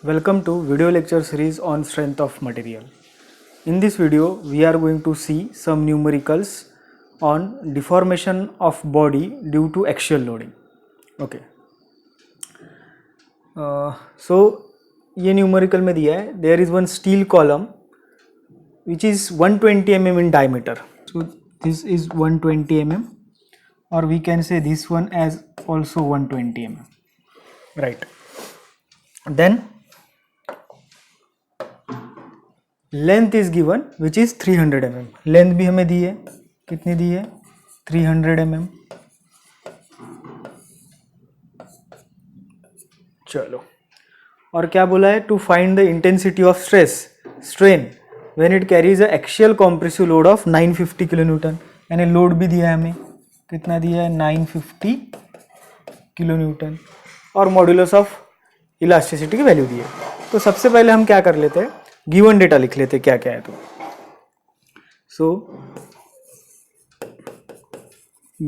Welcome to video lecture series on strength of material. In this video we are going to see some numericals on deformation of body due to axial loading. Okay. So ये numerical में दिया है, there is one steel column which is 120 mm in diameter. So this is 120 mm, or we can say this one as also 120 mm, right? Then length is given which is 300 mm. Length भी हमें दी है, कितनी दी है? 300 mm. चलो, और क्या बोला है? To find the intensity of stress strain when it carries a axial compressive load of 950 kilo newton. यानी लोड भी दिया है हमें, कितना दिया है? 950 किलो न्यूटन, और मॉड्यूलस ऑफ इलास्टिसिटी की वैल्यू दी है. तो सबसे पहले हम क्या कर लेते हैं, गिवन डेटा लिख लेते क्या क्या है. तो so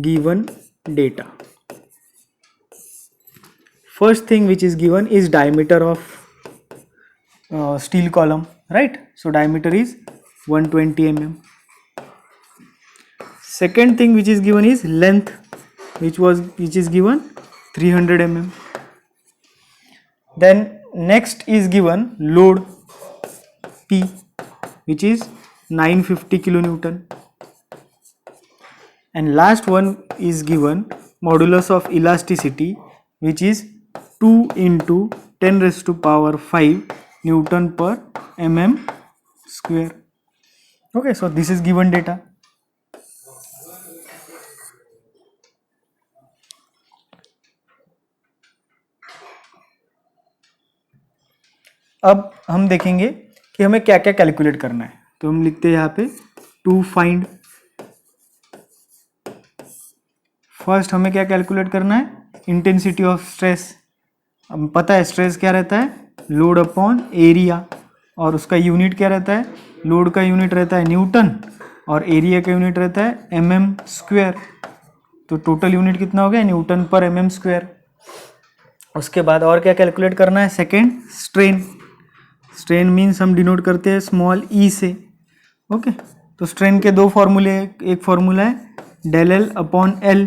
given data, first thing which is given is diameter of steel column, right? So diameter is 120 mm. Second thing which is given is length which is given 300 mm. then next is given load P which is 950 kilonewton, and last one is given modulus of elasticity which is 2 into 10 raised to power 5 Newton per mm square. Okay, so this is given data. अब हम देखेंगे कि हमें क्या क्या calculate करना है. तो हम लिखते हैं यहाँ पे टू फाइंड. फर्स्ट हमें क्या कैलकुलेट करना है? Intensity of stress. अब पता है स्ट्रेस क्या रहता है? लोड अपॉन एरिया, और उसका यूनिट क्या रहता है? लोड का यूनिट रहता है न्यूटन, और एरिया का यूनिट रहता है mm स्क्वायर. तो टोटल यूनिट कितना हो गया? Newton per mm square. उसके बाद और क्या कैलकुलेट करना है? Second, strain. स्ट्रेन मीन्स हम डिनोट करते हैं स्मॉल ई से. ओके, तो स्ट्रेन के दो फॉर्मूले, एक फॉर्मूला है डेल एल अपॉन एल,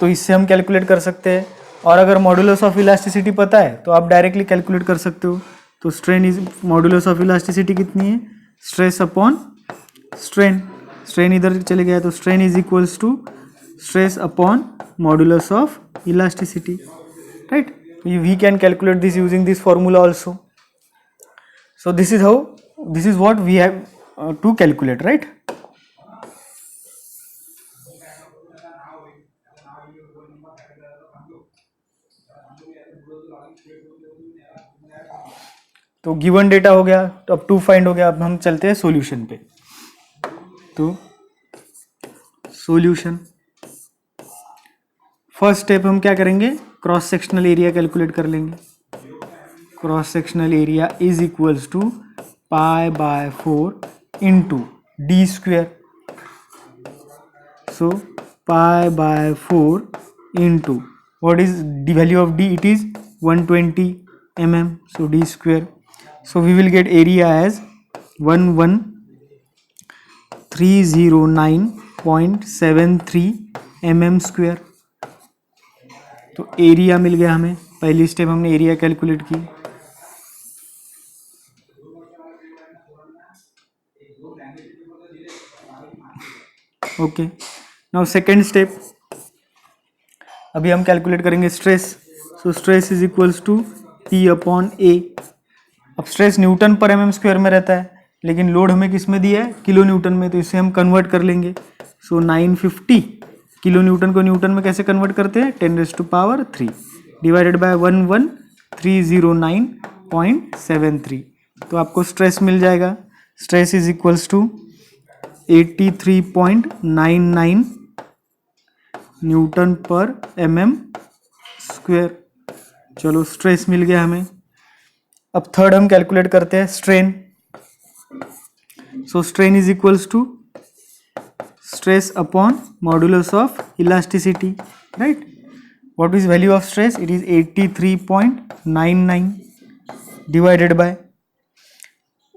तो इससे हम कैलकुलेट कर सकते हैं. और अगर मॉड्यूलस ऑफ इलास्टिसिटी पता है तो आप डायरेक्टली कैलकुलेट कर सकते हो. तो strain is modulus of elasticity कितनी है? Stress upon strain. स्ट्रेन इधर चले गया तो strain is equals to stress upon modulus of elasticity, right? We can calculate this using this formula also. So this is what we have to calculate, right? तो given data हो गया, तो अब to find हो गया. अब हम चलते हैं सॉल्यूशन पे. तो सॉल्यूशन, फर्स्ट स्टेप हम क्या करेंगे? क्रॉस सेक्शनल एरिया कैलकुलेट कर लेंगे. Cross sectional area is equals to pi by 4 into D square. So pi by 4 into what is the value of D? It is 120 mm. So D square. So we will get area as 11309.73 mm square. तो area मिल गया हमें. पहली step हमने area calculate की. Okay, now second step, अभी हम calculate करेंगे stress. So stress is equals to P upon ए. अब stress Newton per mm square में रहता है, लेकिन लोड हमें किस में दिया है? किलो न्यूटन में. तो इसे हम कन्वर्ट कर लेंगे. सो 950 किलो न्यूटन को न्यूटन में कैसे कन्वर्ट करते हैं? 10 raised to power 3 divided by 11309.73. तो आपको स्ट्रेस मिल जाएगा. Stress is equals to 83.99 newton per mm square. चलो, स्ट्रेस मिल गया हमें. अब थर्ड हम कैलकुलेट करते हैं strain. So strain is equals to stress upon modulus of elasticity, right? what is value of stress? It is 83.99 divided by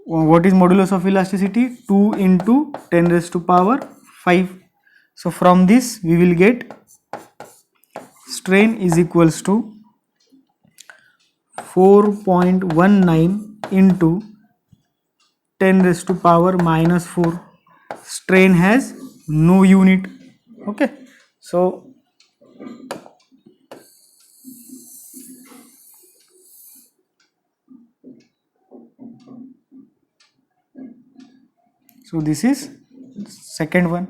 what is modulus of elasticity? 2 into 10 raised to power 5. So from this we will get strain is equals to 4.19 into 10 raised to power minus 4. Strain has no unit. Okay, so this is second one,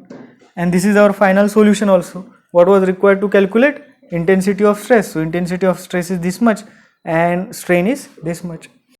and this is our final solution also. What was required to calculate? Intensity of stress. So intensity of stress is this much and strain is this much.